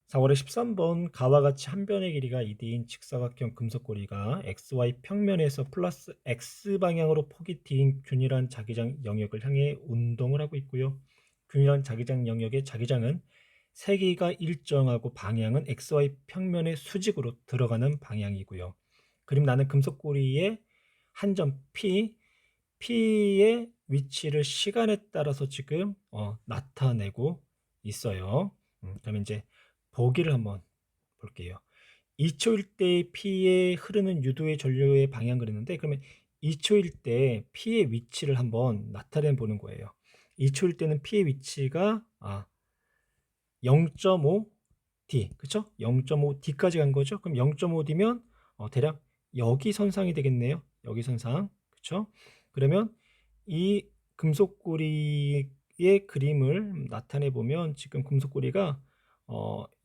4월에 13번 가와 같이 한 변의 길이가 2D인 직사각형 금속고리가 XY 평면에서 플러스 X 방향으로 폭이 D인 균일한 자기장 영역을 향해 운동을 하고 있고요. 균일한 자기장 영역의 자기장은 세기가 일정하고 방향은 XY 평면의 수직으로 들어가는 방향이고요. 그림 나는 금속고리의 한 점 P의 위치를 시간에 따라서 지금 나타내고 있어요. 그러면 이제 보기를 한번 볼게요. 2초일 때 P에 흐르는 유도의 전류의 방향 그랬는데, 그러면 2초일 때 P의 위치를 한번 나타내 보는 거예요. 2초일 때는 P의 위치가 0.5D, 그쵸? 0.5D까지 간 거죠. 그럼 0.5D면 대략 여기 선상이 되겠네요. 여기 선상, 그쵸? 그러면 이 금속고리의 그림을 나타내 보면 지금 금속고리가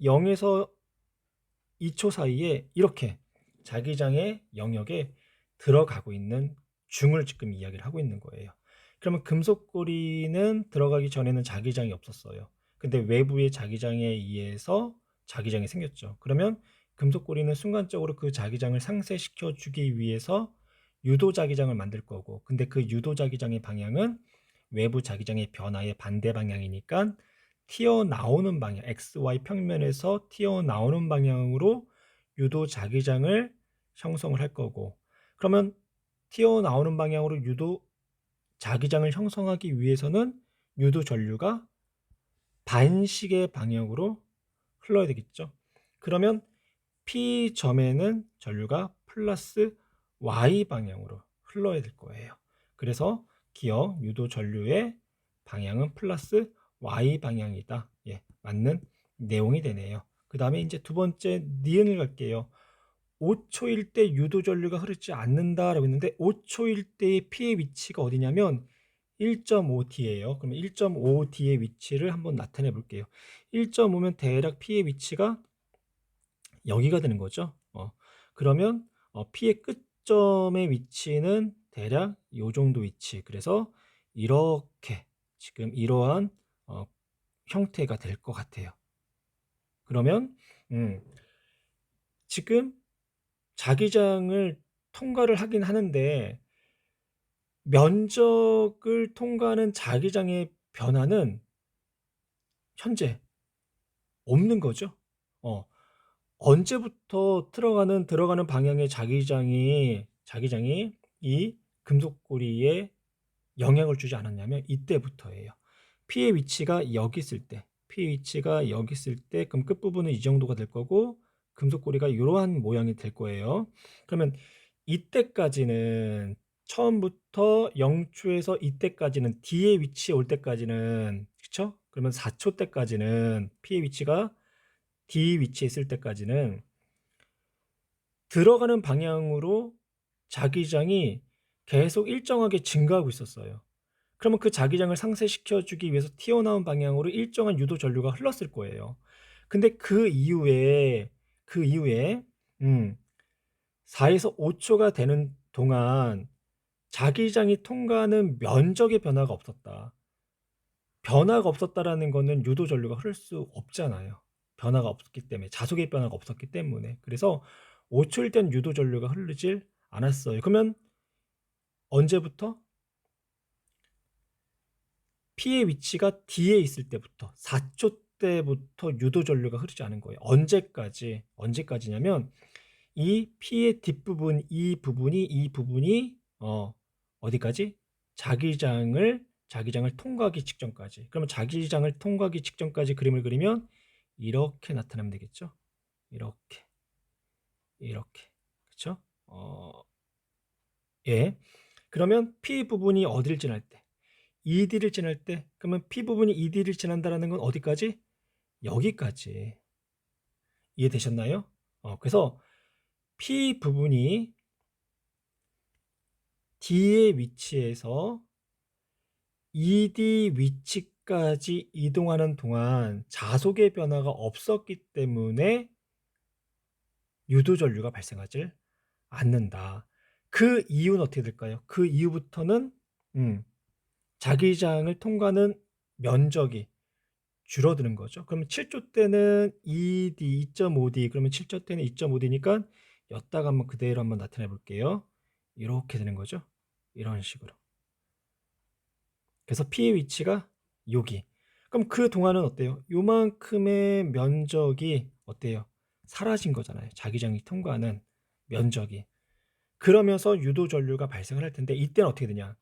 0에서 2초 사이에 이렇게 자기장의 영역에 들어가고 있는 중을 지금 이야기를 하고 있는 거예요. 그러면 금속고리는 들어가기 전에는 자기장이 없었어요. 근데 외부의 자기장에 의해서 자기장이 생겼죠. 그러면 금속고리는 순간적으로 그 자기장을 상쇄시켜 주기 위해서 유도 자기장을 만들 거고, 근데 그 유도 자기장의 방향은 외부 자기장의 변화의 반대 방향이니까 튀어나오는 방향, XY 평면에서 튀어나오는 방향으로 유도 자기장을 형성을 할 거고, 그러면 튀어나오는 방향으로 유도 자기장을 형성하기 위해서는 유도 전류가 반시계 방향으로 흘러야 되겠죠. 그러면 P점에는 전류가 플러스 Y 방향으로 흘러야 될 거예요. 그래서 기억 유도 전류의 방향은 플러스 Y 방향이다. 예, 맞는 내용이 되네요. 그 다음에 이제 두 번째 니은을 갈게요. 5초일 때 유도 전류가 흐르지 않는다라고 했는데, 5초일 때의 P의 위치가 어디냐면 1.5D예요. 그러면 1.5D의 위치를 한번 나타내 볼게요. 1.5면 대략 P의 위치가 여기가 되는 거죠. 그러면 P의 끝점의 위치는 대략 이 정도 위치. 그래서 이렇게 지금 이러한 어, 형태가 될 것 같아요. 그러면 음, 지금 자기장을 통과를 하긴 하는데, 면적을 통과하는 자기장의 변화는 현재 없는 거죠. 어, 언제부터 들어가는 방향의 자기장이 이 금속고리에 영향을 주지 않았냐면 이때부터예요. P의 위치가 여기 있을 때, P의 위치가 여기 있을 때, 그럼 끝부분은 이 정도가 될 거고 금속고리가 이러한 모양이 될 거예요. 그러면 이때까지는, 처음부터 0초에서 이때까지는, D의 위치에 올 때까지는, 그쵸? 그러면 4초 때까지는 P의 위치가 D 위치에 있을 때까지는 들어가는 방향으로 자기장이 계속 일정하게 증가하고 있었어요. 그러면 그 자기장을 상쇄시켜 주기 위해서 튀어나온 방향으로 일정한 유도 전류가 흘렀을 거예요. 근데 그 이후에 4에서 5초가 되는 동안 자기장이 통과하는 면적의 변화가 없었다. 변화가 없었다라는 거는 유도 전류가 흐를 수 없잖아요. 변화가 없었기 때문에, 자속의 변화가 없었기 때문에. 그래서 5초일 땐 유도 전류가 흐르질 않았어요. 그러면 언제부터? P의 위치가 D에 있을 때부터, 4초 때부터 유도 전류가 흐르지 않은 거예요. 언제까지냐면 이 P의 뒷부분, 이 부분이 어디까지? 자기장을 통과하기 직전까지. 그러면 자기장을 통과하기 직전까지 그림을 그리면 이렇게 나타나면 되겠죠. 이렇게, 그렇죠? 예. 그러면 P 부분이 어디를 지날 때? ED를 지날 때. 그러면 P 부분이 ED를 지난다라는 건 어디까지? 여기까지. 이해되셨나요? 그래서 P 부분이 D의 위치에서 ED 위치까지 이동하는 동안 자속의 변화가 없었기 때문에 유도 전류가 발생하지 않는다. 그 이유는 어떻게 될까요? 그 이후부터는 자기장을 통과하는 면적이 줄어드는 거죠. 그러면 7조 때는 2D, 2.5D 그러면 7조 때는 2.5D니까 였다가 한번 그대로 한번 나타내 볼게요. 이렇게 되는 거죠. 이런 식으로. 그래서 P의 위치가 여기. 그럼 그동안은 어때요? 요만큼의 면적이 어때요? 사라진 거잖아요. 자기장이 통과하는 면적이. 그러면서 유도 전류가 발생을 할 텐데 이때는 어떻게 되냐?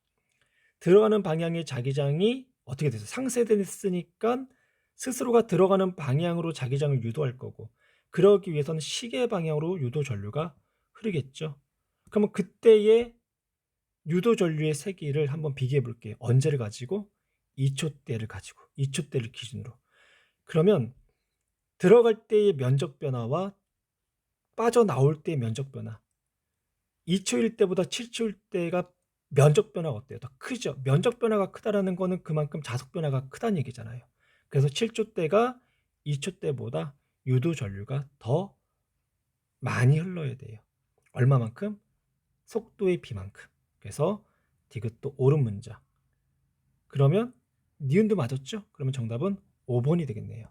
들어가는 방향의 자기장이 어떻게 돼서 상쇄됐으니까 스스로가 들어가는 방향으로 자기장을 유도할 거고 그러기 위해서는 시계 방향으로 유도 전류가 흐르겠죠. 그러면 그때의 유도 전류의 세기를 한번 비교해 볼게요. 언제를 가지고? 2초대를 가지고 2초대를 기준으로. 그러면 들어갈 때의 면적 변화와 빠져나올 때의 면적 변화 2초일 때보다 7초일 때가 면적 변화가 어때요? 더 크죠. 면적 변화가 크다라는 거는 그만큼 자속 변화가 크다는 얘기잖아요. 그래서 7초 때가 2초 때보다 유도 전류가 더 많이 흘러야 돼요. 얼마만큼? 속도의 비만큼. 그래서 디귿도 옳은 문자. 그러면 니은도 맞았죠? 그러면 정답은 5번이 되겠네요.